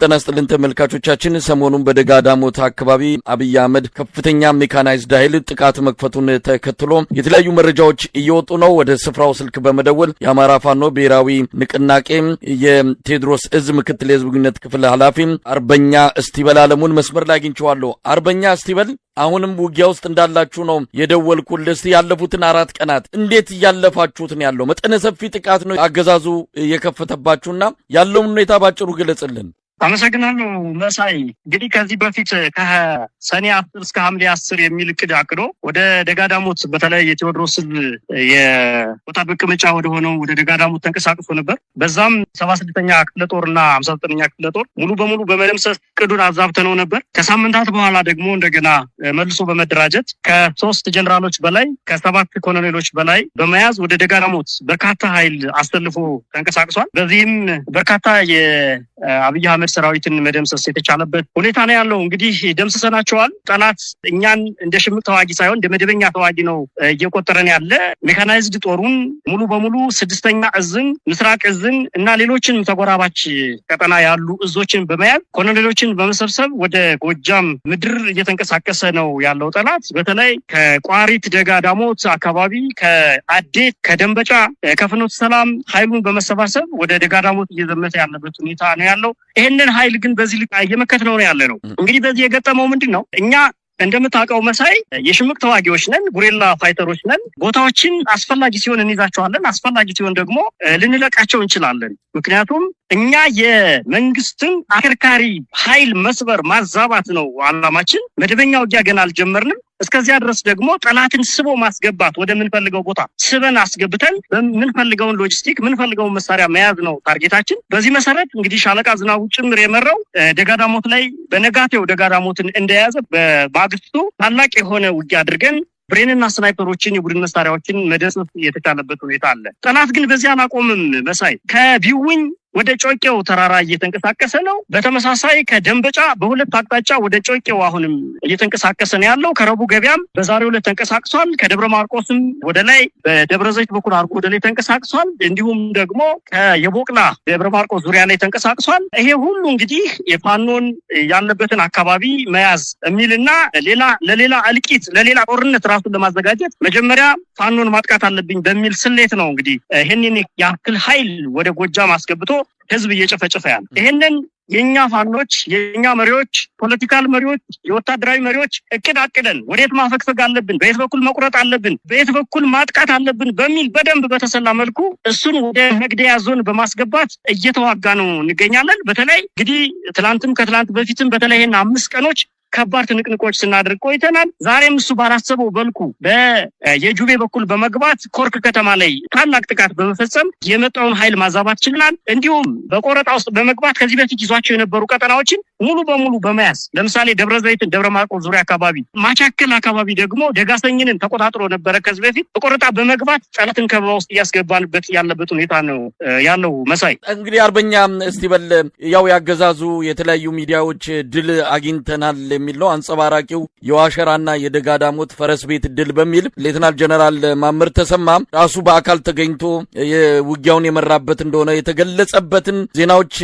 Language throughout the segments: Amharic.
ጤና ይስጥልን ተመልካቾቻችን ሰሞኑን በደጋዳሞት አካባቢ አብይ አህመድ ከፍተኛ ሜካናይዝድ ኃይል ጥቃት መክፈቱን ተከትሎ የተለያዩ መረጃዎች እየወጡ ነው። ወደ ስፍራው ስልክ በመደወል የአማራ ፋኖ ብሔራዊ ንቅናቄ የቴዎድሮስ እዝ ምክትል የህዝብ ግንኙነት ክፍል ኃላፊ አርበኛ እስቲበል አለሙን መስመር ላይ አግኝቼዋለሁ። አርበኛ እስቲበል አሁንም ውጊያ ውስጥ እንዳላችሁ ነው የደወልኩልህ። እስቲ ያለፉትን 4 ቀናት እንዴት ያለፋችሁት ነው ያለው? መጠነ ሰፊ ጥቃት ነው አገዛዙ የከፈተባችሁና ያለውን ሁኔታ ባጭሩ ግለጽልን። አመሰግናለሁ መሳይ። እንግዲህ ከዚህ በፊት ከሰኔ 10 እስከ ሐምሌ 10 የሚል እቅድ አቅዶ ወደ ደጋዳሞት በተለይ የቴዎድሮስ የቦታ መቀመጫ ወደ ሆነው ወደ ደጋዳሞት ተንቀሳቅሶ ነበር። በዛም 76ኛ ክፍለ ጦርና 59ኛ ክፍለ ጦር ሙሉ በሙሉ በመደምሰስ እቅዱን አዛብተነው ነበር። ከሳምንታት በኋላ ደግሞ እንደገና መልሶ በመደራጀት ከ3 ጀነራሎች በላይ ከ7 ኮሎኔሎች በላይ በመያዝ ወደ ደጋዳሞት በርካታ ኃይል አስተልፎ ተንቀሳቅሷል። በዚህም በርካታ የአብይ አህመድ ሰራዊትን መደምሰስ የተቻለበት ሁኔታ ነው ያለው። እንግዲህ ደምስሰናቸዋል። ጠላት እኛን እንደ ሽምቅ ተዋጊ ሳይሆን እንደ መደበኛ ተዋጊ ነው እየቆጠረን ያለ። ሜካናይዝድ ጦሩን ሙሉ በሙሉ 6ኛ እዝን፣ ምስራቅ እዝን እና ሌሎችን ተጎራባች ቀጠና ያሉ እዞችን በመያዝ ኮሎኔሎችን በመሰብሰብ ወደ ጎጃም ምድር እየተንቀሳቀሰ ነው ያለው ጠላት። በተለይ ከቋሪት ደጋዳሞት አካባቢ ከአዴት፣ ከደንበጫ፣ ከፍኖተ ሰላም ኃይሉን በመሰባሰብ ወደ ደጋዳሞት እየዘመተ ያለበት ሁኔታ ነው ያለው። ይሄንን ኃይል ግን በዚህ ልክ እየመከትነው ነው ያለነው። እንግዲህ በዚህ የገጠመው ምንድነው? እኛ እንደምታውቀው መሳይ የሽምቅ ተዋጊዎች ነን፣ ጉሬላ ፋይተሮች ነን። ቦታዎችን አስፈላጊ ሲሆን እንይዛቸዋለን፣ አስፈላጊ ሲሆን ደግሞ ልንለቃቸው እንችላለን። ምክንያቱም እኛ የመንግስትን አከርካሪ ኃይል መስበር ማዛባት ነው አላማችን። መደበኛ ውጊያ ገና አልጀመርንም። እስከዚያ ድረስ ደግሞ ጠላትን ስቦ ማስገባት ወደ ምንፈልገው ቦታ ስበን አስገብተን ምንፈልገውን ሎጂስቲክ ምንፈልገውን መሳሪያ መያዝ ነው ታርጌታችን። በዚህ መሰረት እንግዲህ ሻለቃ ዝናቡ ጭምር የመራው ደጋዳሞት ላይ በነጋቴው ደጋዳሞትን እንደያዘ በማግስቱ ታላቅ የሆነ ውጊያ አድርገን ብሬንና ስናይፐሮችን የቡድን መሳሪያዎችን መደምሰስ የተቻለበት ሁኔታ አለ። ጠላት ግን በዚያ አላቆምም መሳይ። ከቢውኝ ወደ ጮቄው ተራራ እየተንቀሳቀሰ ነው። በተመሳሳይ ከደንበጫ በሁለት አቅጣጫ ወደ ጮቄው አሁንም እየተንቀሳቀሰ ነው ያለው። ከረቡ ገበያም በዛሬው ዕለት ተንቀሳቅሷል። ከደብረ ማርቆስም ወደ ላይ በደብረ ዘይት በኩል አርቆ ወደ ላይ ተንቀሳቅሷል። እንዲሁም ደግሞ ከየቦቅላ ደብረ ማርቆስ ዙሪያ ላይ ተንቀሳቅሷል። ይሄ ሁሉ እንግዲህ የፋኖን ያለበትን አካባቢ መያዝ የሚልና ለሌላ እልቂት ለሌላ ጦርነት ራሱን ለማዘጋጀት መጀመሪያ ፋኖን ማጥቃት አለብኝ በሚል ስሌት ነው እንግዲህ ይሄንን ያክል ኃይል ወደ ጎጃም አስገብቶ ህዝብ እየጨፈጨፈ ያለ። ይሄንን የኛ ፋኖች የኛ መሪዎች ፖለቲካል መሪዎች የወታደራዊ መሪዎች እቅድ አቅደን ወዴት ማፈግፈግ አለብን፣ በየት በኩል መቁረጥ አለብን፣ በየት በኩል ማጥቃት አለብን በሚል በደንብ በተሰላ መልኩ እሱን ወደ መግደያ ዞን በማስገባት እየተዋጋ ነው እንገኛለን። በተለይ እንግዲህ ትላንትም ከትላንት በፊትም በተለይ 5 ቀኖች ከባድ ትንቅንቆች ስናደርግ ቆይተናል። ዛሬም እሱ ባላሰበው በልኩ በየጁቤ በኩል በመግባት ኮርክ ከተማ ላይ ታላቅ ጥቃት በመፈጸም የመጣውን ኃይል ማዛባት ችለናል። እንዲሁም በቆረጣ ውስጥ በመግባት ከዚህ በፊት ይዟቸው የነበሩ ቀጠናዎችን ሙሉ በሙሉ በመያዝ ለምሳሌ ደብረ ዘይትን፣ ደብረ ማርቆስ ዙሪያ አካባቢ፣ ማቻከል አካባቢ ደግሞ ደጋሰኝንን ተቆጣጥሮ ነበረ ከዚህ በፊት። በቆረጣ በመግባት ጠላትን ከበባ ውስጥ እያስገባንበት ያለበት ሁኔታ ነው ያለው መሳይ። እንግዲህ አርበኛ እስቲበል ያው ያገዛዙ የተለያዩ ሚዲያዎች ድል አግኝተናል የሚል ነው። አንጸባራቂው የዋሸራና የደጋዳሞት ፈረስ ቤት ድል በሚል ሌተናል ጀነራል ማምር ተሰማ ራሱ በአካል ተገኝቶ የውጊያውን የመራበት እንደሆነ የተገለጸበትን ዜናዎች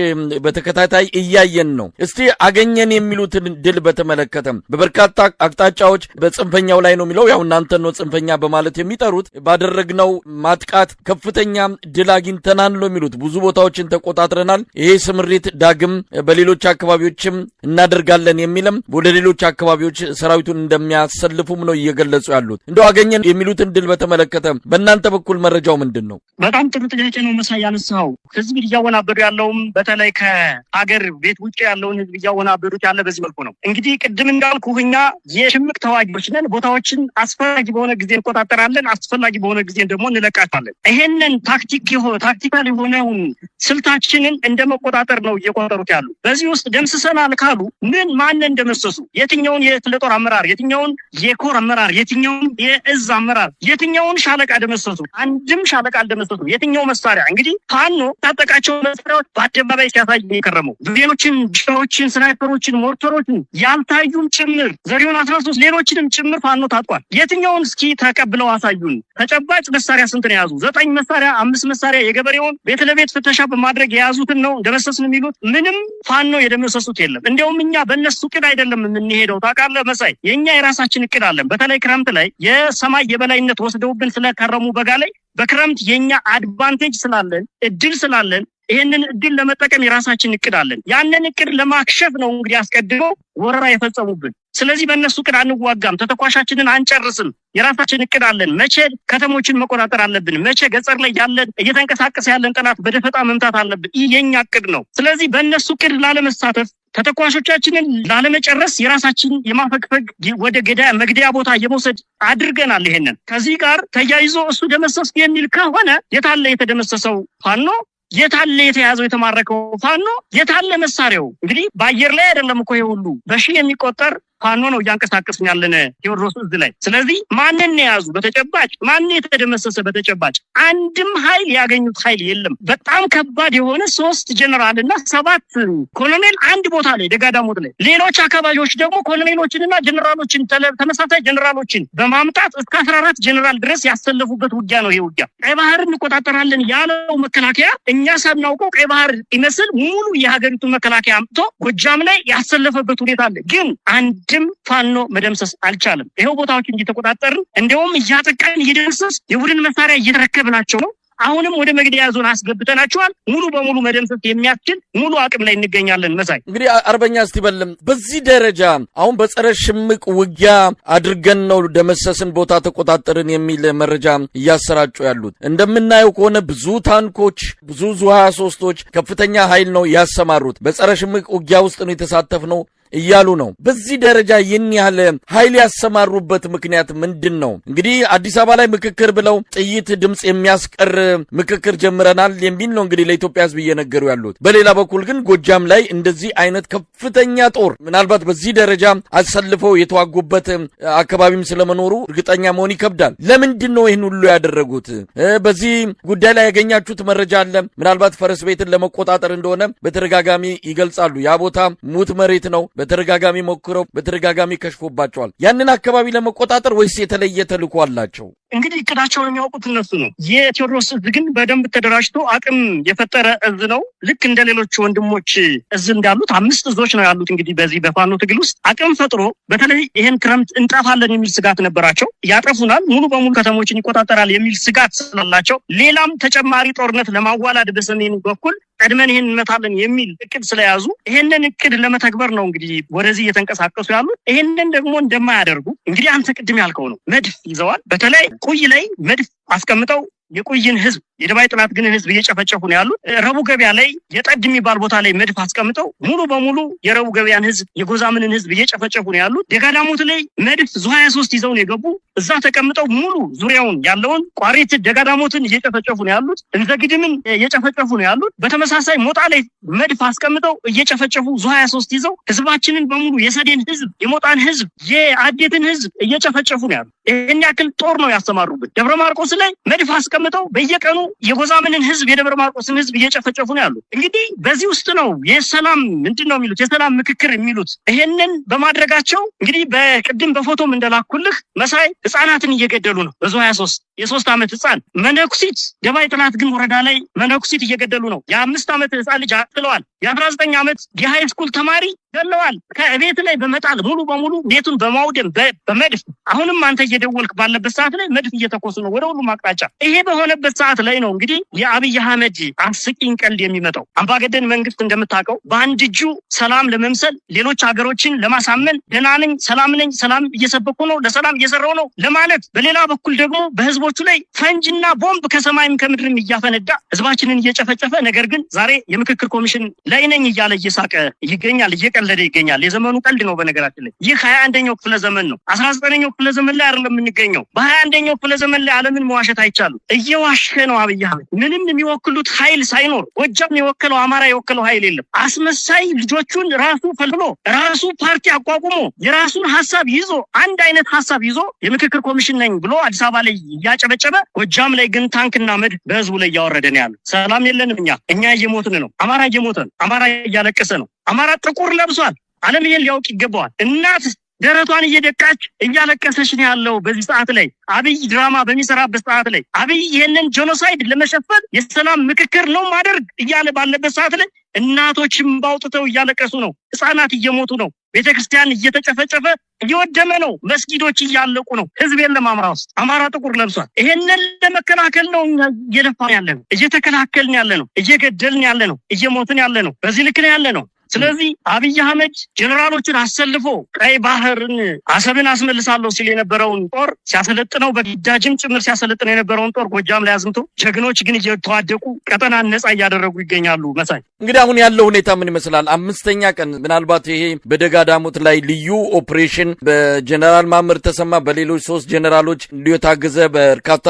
በተከታታይ እያየን ነው። እስቲ አገኘን የሚሉትን ድል በተመለከተም በበርካታ አቅጣጫዎች በጽንፈኛው ላይ ነው የሚለው ያው እናንተ ነው ጽንፈኛ በማለት የሚጠሩት ባደረግነው ማጥቃት ከፍተኛ ድል አግኝተናል ነው የሚሉት። ብዙ ቦታዎችን ተቆጣጥረናል፣ ይሄ ስምሪት ዳግም በሌሎች አካባቢዎችም እናደርጋለን የሚልም ወደ ሌሎች አካባቢዎች ሰራዊቱን እንደሚያሰልፉም ነው እየገለጹ ያሉት። እንደው አገኘን የሚሉትን ድል በተመለከተ በእናንተ በኩል መረጃው ምንድን ነው? በጣም ጥሩ ጥያቄ ነው መሳይ ያነሳው። ህዝብ እያወናበዱ ያለውም በተለይ ከሀገር ቤት ውጭ ያለውን ህዝብ እያወናበዱት ያለ በዚህ መልኩ ነው። እንግዲህ ቅድም እንዳልኩህ እኛ የሽምቅ ተዋጊዎች ነን። ቦታዎችን አስፈላጊ በሆነ ጊዜ እንቆጣጠራለን፣ አስፈላጊ በሆነ ጊዜ ደግሞ እንለቃቸዋለን። ይሄንን ታክቲካል የሆነውን ስልታችንን እንደመቆጣጠር ነው እየቆጠሩት ያሉ። በዚህ ውስጥ ደምስሰናል ካሉ ማን እንደመሰሱ ደመሰሱ? የትኛውን የክፍለ ጦር አመራር፣ የትኛውን የኮር አመራር፣ የትኛውን የእዝ አመራር፣ የትኛውን ሻለቃ ደመሰሱ? አንድም ሻለቃ አልደመሰሱ። የትኛው መሳሪያ? እንግዲህ ፋኖ ታጠቃቸው መሳሪያዎች በአደባባይ ሲያሳይ የከረመው ብሬኖችን፣ ዲሽቃዎችን፣ ስናይፐሮችን፣ ሞርተሮችን ያልታዩም ጭምር ዘሪሁን 13 ሌሎችንም ጭምር ፋኖ ታጥቋል። የትኛውን እስኪ ተቀብለው አሳዩን። ተጨባጭ መሳሪያ ስንት ነው የያዙ? 9 መሳሪያ፣ 5 መሳሪያ የገበሬውን ቤት ለቤት ፍተሻ በማድረግ የያዙትን ነው ደመሰስን የሚሉት። ምንም ፋኖ የደመሰሱት የለም። እንዲያውም እኛ በእነሱ እቅድ አይደለም የምንሄደው። ታውቃለህ መሳይ፣ የኛ የራሳችን እቅድ አለን። በተለይ ክረምት ላይ የሰማይ የበላይነት ወስደውብን ስለከረሙ በጋ ላይ በክረምት የኛ አድቫንቴጅ ስላለን እድል ስላለን ይሄንን እድል ለመጠቀም የራሳችን እቅድ አለን። ያንን እቅድ ለማክሸፍ ነው እንግዲህ አስቀድመው ወረራ የፈጸሙብን። ስለዚህ በእነሱ እቅድ አንዋጋም፣ ተተኳሻችንን አንጨርስም። የራሳችን እቅድ አለን። መቼ ከተሞችን መቆጣጠር አለብን፣ መቼ ገጠር ላይ ያለን እየተንቀሳቀሰ ያለን ጠላት በደፈጣ መምታት አለብን። ይህ የኛ እቅድ ነው። ስለዚህ በእነሱ እቅድ ላለመሳተፍ ተተኳሾቻችንን ላለመጨረስ የራሳችን የማፈግፈግ ወደ መግደያ ቦታ የመውሰድ አድርገናል። ይሄንን ከዚህ ጋር ተያይዞ እሱ ደመሰስ የሚል ከሆነ የታለ የተደመሰሰው ፋኖ? የታለ የተያዘው የተማረከው ፋኖ? የታለ መሳሪያው? እንግዲህ በአየር ላይ አይደለም እኮ ይሄ ሁሉ በሺህ የሚቆጠር ፋኖ ነው እያንቀሳቀስን ያለን ቴዎድሮስ እዝ ላይ። ስለዚህ ማንን የያዙ በተጨባጭ ማን የተደመሰሰ በተጨባጭ? አንድም ኃይል ያገኙት ኃይል የለም። በጣም ከባድ የሆነ 3 ጀነራል እና 7 ኮሎኔል አንድ ቦታ ላይ ደጋዳሞት ላይ፣ ሌሎች አካባቢዎች ደግሞ ኮሎኔሎችንና ጀነራሎችን ተመሳሳይ ጀነራሎችን በማምጣት እስከ 14 ጀነራል ድረስ ያሰለፉበት ውጊያ ነው። ይሄ ውጊያ ቀይ ባህር እንቆጣጠራለን ያለው መከላከያ እኛ ሳናውቀው ቀይ ባህር ይመስል ሙሉ የሀገሪቱን መከላከያ አምጥቶ ጎጃም ላይ ያሰለፈበት ሁኔታ አለ። ግን አንድም ፋኖ መደምሰስ አልቻለም። ይሄው ቦታዎች እየተቆጣጠርን እንደውም እያጠቃን እየደመሰስ የቡድን መሳሪያ እየተረከብናቸው ነው። አሁንም ወደ መግደያ ዞን አስገብተናቸዋል። ሙሉ በሙሉ መደምሰስ የሚያስችል ሙሉ አቅም ላይ እንገኛለን። መሳይ እንግዲህ አርበኛ እስቲበልም በዚህ ደረጃ አሁን በጸረ ሽምቅ ውጊያ አድርገን ነው ደመሰስን ቦታ ተቆጣጠርን የሚል መረጃ እያሰራጩ ያሉት። እንደምናየው ከሆነ ብዙ ታንኮች፣ ብዙ ዙ 23ቶች ከፍተኛ ኃይል ነው ያሰማሩት። በጸረ ሽምቅ ውጊያ ውስጥ ነው የተሳተፍነው እያሉ ነው። በዚህ ደረጃ ይህን ያህል ኃይል ያሰማሩበት ምክንያት ምንድን ነው? እንግዲህ አዲስ አበባ ላይ ምክክር ብለው ጥይት ድምፅ የሚያስቀር ምክክር ጀምረናል የሚል ነው እንግዲህ ለኢትዮጵያ ሕዝብ እየነገሩ ያሉት። በሌላ በኩል ግን ጎጃም ላይ እንደዚህ አይነት ከፍተኛ ጦር ምናልባት በዚህ ደረጃ አሰልፈው የተዋጉበት አካባቢም ስለመኖሩ እርግጠኛ መሆን ይከብዳል። ለምንድን ነው ይህን ሁሉ ያደረጉት? በዚህ ጉዳይ ላይ ያገኛችሁት መረጃ አለ? ምናልባት ፈረስ ቤትን ለመቆጣጠር እንደሆነ በተደጋጋሚ ይገልጻሉ። ያ ቦታ ሙት መሬት ነው። በተደጋጋሚ ሞክረው በተደጋጋሚ ከሽፎባቸዋል። ያንን አካባቢ ለመቆጣጠር ወይስ የተለየ ተልዕኮ አላቸው? እንግዲህ እቅዳቸውን የሚያውቁት እነሱ ነው። የቴዎድሮስ እዝ ግን በደንብ ተደራጅቶ አቅም የፈጠረ እዝ ነው። ልክ እንደ ሌሎች ወንድሞች እዝ እንዳሉት 5 እዞች ነው ያሉት። እንግዲህ በዚህ በፋኖ ትግል ውስጥ አቅም ፈጥሮ በተለይ ይሄን ክረምት እንጠፋለን የሚል ስጋት ነበራቸው። ያጠፉናል፣ ሙሉ በሙሉ ከተሞችን ይቆጣጠራል የሚል ስጋት ስላላቸው ሌላም ተጨማሪ ጦርነት ለማዋላድ በሰሜኑ በኩል ቀድመን ይሄን እንመታለን የሚል እቅድ ስለያዙ ይሄንን እቅድ ለመተግበር ነው እንግዲህ ወደዚህ እየተንቀሳቀሱ ያሉት። ይሄንን ደግሞ እንደማያደርጉ እንግዲህ አንተ ቅድም ያልከው ነው። መድፍ ይዘዋል። በተለይ ቁይ ላይ መድፍ አስቀምጠው የቁይን ህዝብ የደባይ ጥላት ግን ህዝብ እየጨፈጨፉ ነው ያሉት። ረቡ ገበያ ላይ የጠድ የሚባል ቦታ ላይ መድፍ አስቀምጠው ሙሉ በሙሉ የረቡ ገበያን ህዝብ የጎዛምንን ህዝብ እየጨፈጨፉ ነው ያሉት። ደጋዳሞት ላይ መድፍ ዙ 23 ይዘው ነው የገቡ። እዛ ተቀምጠው ሙሉ ዙሪያውን ያለውን ቋሪት ደጋዳሞትን እየጨፈጨፉ ነው ያሉት። እንዘግድምን እየጨፈጨፉ ነው ያሉት። በተመሳሳይ ሞጣ ላይ መድፍ አስቀምጠው እየጨፈጨፉ ዙ 23 ይዘው ህዝባችንን በሙሉ የሰዴን ህዝብ የሞጣን ህዝብ የአዴትን ህዝብ እየጨፈጨፉ ነው ያሉት። ይሄን ያክል ጦር ነው ያሰማሩብን። ደብረ ማርቆስ ላይ መድፍ አስቀምጠው በየቀኑ የጎዛምንን ህዝብ የደብረ ማርቆስን ህዝብ እየጨፈጨፉ ነው ያሉት። እንግዲህ በዚህ ውስጥ ነው የሰላም ምንድነው የሚሉት የሰላም ምክክር የሚሉት። ይሄንን በማድረጋቸው እንግዲህ በቅድም በፎቶም እንደላኩልህ መሳይ ህፃናትን እየገደሉ ነው። በዙ 23 የ3 ዓመት ህፃን መነኩሲት ደባይ ጥላት ግን ወረዳ ላይ መነኩሲት እየገደሉ ነው። የ5 ዓመት ህፃን ልጅ አጥለዋል። የ19 ዓመት የሃይ ስኩል ተማሪ ገለዋል። ከቤት ላይ በመጣል ሙሉ በሙሉ ቤቱን በማውደም በመድፍ አሁንም አንተ እየደወልክ ባለበት ሰዓት ላይ መድፍ እየተኮሱ ነው ወደ ሁሉም አቅጣጫ። ይሄ በሆነበት ሰዓት ላይ ነው እንግዲህ የአብይ አህመድ አስቂኝ ቀልድ የሚመጣው። አምባገነን መንግስት እንደምታውቀው በአንድ እጁ ሰላም ለመምሰል ሌሎች ሀገሮችን ለማሳመን ደህና ነኝ፣ ሰላም ነኝ፣ ሰላም እየሰበኩ ነው፣ ለሰላም እየሰራው ነው ለማለት፣ በሌላ በኩል ደግሞ በህዝቦቹ ላይ ፈንጅና ቦምብ ከሰማይም ከምድርም እያፈነዳ ህዝባችንን እየጨፈጨፈ፣ ነገር ግን ዛሬ የምክክር ኮሚሽን ላይ ነኝ እያለ እየሳቀ ይገኛል፣ እየቀለደ እየቀለደ ይገኛል። የዘመኑ ቀልድ ነው። በነገራችን ላይ ይህ 21ኛው ክፍለ ዘመን ነው። 19ኛው ክፍለ ዘመን ላይ አይደለም የምንገኘው። በ21ኛው ክፍለ ዘመን ላይ ዓለምን መዋሸት አይቻልም። እየዋሸ ነው አብይ አህመድ። ምንም የሚወክሉት ኃይል ሳይኖር ጎጃም የወከለው አማራ የወከለው ኃይል የለም። አስመሳይ ልጆቹን ራሱ ፈልሎ ራሱ ፓርቲ አቋቁሞ የራሱን ሐሳብ ይዞ አንድ አይነት ሐሳብ ይዞ የምክክር ኮሚሽን ነኝ ብሎ አዲስ አበባ ላይ እያጨበጨበ ጎጃም ላይ ግን ታንክና መድፍ በህዝቡ ላይ እያወረደ ነው ያለው። ሰላም የለንም። እኛ እየሞትን ነው። አማራ እየሞተ ነው። አማራ እያለቀሰ ነው። አማራ ጥቁር ለብሷል። ዓለም ይሄን ሊያውቅ ይገባዋል። እናት ደረቷን እየደቃች እያለቀሰች ነው ያለው በዚህ ሰዓት ላይ አብይ ድራማ በሚሰራበት ሰዓት ላይ አብይ ይሄንን ጄኖሳይድ ለመሸፈን የሰላም ምክክር ነው ማድረግ እያለ ባለበት ሰዓት ላይ እናቶችም ባውጥተው እያለቀሱ ነው። ህፃናት እየሞቱ ነው። ቤተክርስቲያን እየተጨፈጨፈ እየወደመ ነው። መስጊዶች እያለቁ ነው። ህዝብ የለም አማራ ውስጥ። አማራ ጥቁር ለብሷል። ይሄንን ለመከላከል ነው እየደፋን ያለ ነው፣ እየተከላከልን ያለ ነው፣ እየገደልን ያለ ነው፣ እየሞትን ያለ ነው። በዚህ ልክ ነው ያለ ነው። ስለዚህ አብይ አህመድ ጀነራሎችን አሰልፎ ቀይ ባህርን አሰብን አስመልሳለሁ ሲል የነበረውን ጦር ሲያሰለጥነው በግዳጅም ጭምር ሲያሰለጥነው የነበረውን ጦር ጎጃም ላይ አዝምቶ ጀግኖች ግን እየተዋደቁ ቀጠናን ነጻ እያደረጉ ይገኛሉ። መሳይ እንግዲህ አሁን ያለው ሁኔታ ምን ይመስላል? 5ኛ ቀን ምናልባት ይሄ በደጋ ዳሞት ላይ ልዩ ኦፕሬሽን በጀነራል ማመር ተሰማ በሌሎች 3 ጀነራሎች እንዲሁ የታገዘ በርካታ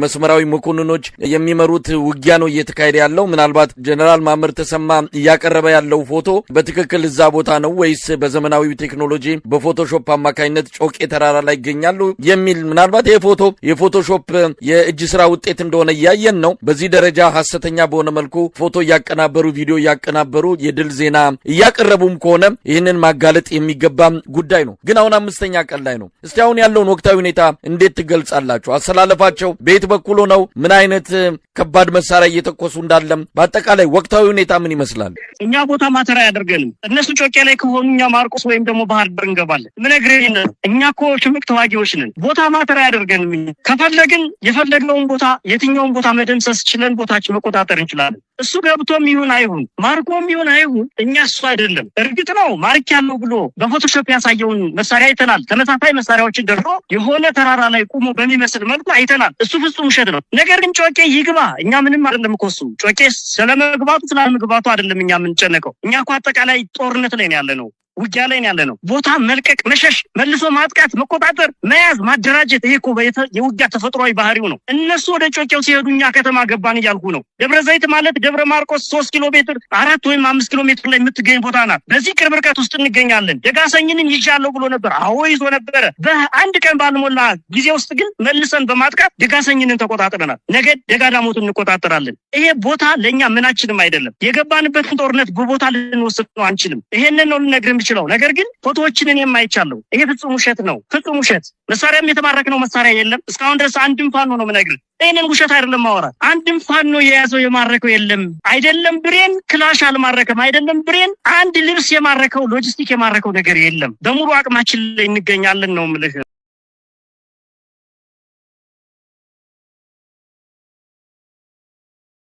መስመራዊ መኮንኖች የሚመሩት ውጊያ ነው እየተካሄደ ያለው። ምናልባት ጀነራል ማመር ተሰማ እያቀረበ ያለው ፎቶ በትክክል እዛ ቦታ ነው ወይስ በዘመናዊ ቴክኖሎጂ በፎቶሾፕ አማካኝነት ጮቄ ተራራ ላይ ይገኛሉ የሚል ምናልባት የፎቶሾፕ የእጅ ስራ ውጤት እንደሆነ እያየን ነው። በዚህ ደረጃ ሐሰተኛ በሆነ መልኩ ፎቶ እያቀናበሩ ቪዲዮ እያቀናበሩ የድል ዜና እያቀረቡም ከሆነ ይህንን ማጋለጥ የሚገባም ጉዳይ ነው። ግን አሁን 5ኛ ቀን ላይ ነው። እስቲ አሁን ያለውን ወቅታዊ ሁኔታ እንዴት ትገልጻላችሁ? አሰላለፋቸው በየት በኩል ነው? ምን አይነት ከባድ መሳሪያ እየተኮሱ እንዳለም በአጠቃላይ ወቅታዊ ሁኔታ ምን ይመስላል? እኛ ቦታ ማተራ ያደርገንም እነሱ ጮቄ ላይ ከሆኑ እኛ ማርቆስ ወይም ደግሞ ባህር ዳር እንገባለን። ምነግርህ ነው። እኛ እኮ ሽምቅ ተዋጊዎች ነን። ቦታ ማተራ ያደርገንም። ከፈለግን የፈለግነውን ቦታ የትኛውን ቦታ መደምሰስ ችለን ቦታችን መቆጣጠር እንችላለን። እሱ ገብቶም ይሁን አይሁን ማርኮም ይሁን አይሁን እኛ እሱ አይደለም። እርግጥ ነው ማርክ ያለው ብሎ በፎቶሾፕ ያሳየውን መሳሪያ አይተናል። ተመሳሳይ መሳሪያዎችን ደርሶ የሆነ ተራራ ላይ ቆሞ በሚመስል መልኩ አይተናል። እሱ ፍጹም ውሸት ነው። ነገር ግን ጮቄ ይግባ እኛ ምንም አይደለም እኮ እሱ ጮቄ ስለመግባቱ ስላለመግባቱ አይደለም እኛ የምንጨነቀው። እኛ እኮ አጠቃላይ ጦርነት ላይ ነው ያለነው። ውጊያ ላይ ያለ ነው። ቦታ መልቀቅ፣ መሸሽ፣ መልሶ ማጥቃት፣ መቆጣጠር፣ መያዝ፣ ማደራጀት ይሄ እኮ የውጊያ ተፈጥሯዊ ባህሪው ነው። እነሱ ወደ ጮቄው ሲሄዱ እኛ ከተማ ገባን እያልኩ ነው። ደብረ ዘይት ማለት ደብረ ማርቆስ 3 ኪሎ ሜትር 4 ወይም 5 ኪሎ ሜትር ላይ የምትገኝ ቦታ ናት። በዚህ ቅርብ ርቀት ውስጥ እንገኛለን። ደጋሰኝንን ይዣለሁ ብሎ ነበር። አዎ ይዞ ነበረ። በአንድ ቀን ባልሞላ ጊዜ ውስጥ ግን መልሰን በማጥቃት ደጋሰኝንን ተቆጣጥረናል። ነገ ደጋዳሞትን እንቆጣጠራለን። ይሄ ቦታ ለኛ ምናችንም አይደለም። የገባንበትን ጦርነት በቦታ ልንወስድ ነው አንችልም። ይሄንን ነው ልነግርህ የምችለው። ነገር ግን ፎቶዎችን የማይቻለው ይሄ ፍጹም ውሸት ነው። ፍጹም ውሸት። መሳሪያም የተማረከው መሳሪያ የለም እስካሁን ድረስ አንድም ፋኖ ነው የምነግርህ። ይሄንን ውሸት አይደለም ማወራት። አንድም ፋኖ የያዘው የማረከው የለም። አይደለም ብሬን ክላሽ አልማረከም። አይደለም ብሬን አንድ ልብስ የማረከው ሎጂስቲክ የማረከው ነገር የለም። በሙሉ አቅማችን ላይ እንገኛለን ነው የምልህ።